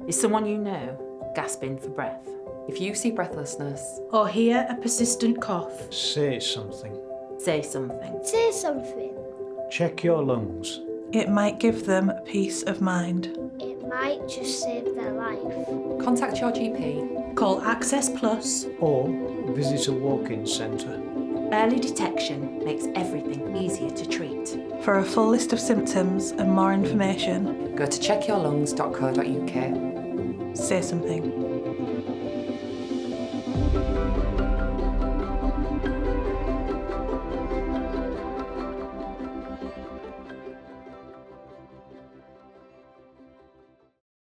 Is someone you know gasping for breath? If you see breathlessness or hear a persistent cough, say something. Say something. Say something. Check your lungs. It might give them peace of mind. It might just save their life. contact your GP. call Access Plus, Or visit a walk-in centre. Early detection makes everything easier to treat. For a full list of symptoms and more information, Go to checkyourlungs.co.uk. say something.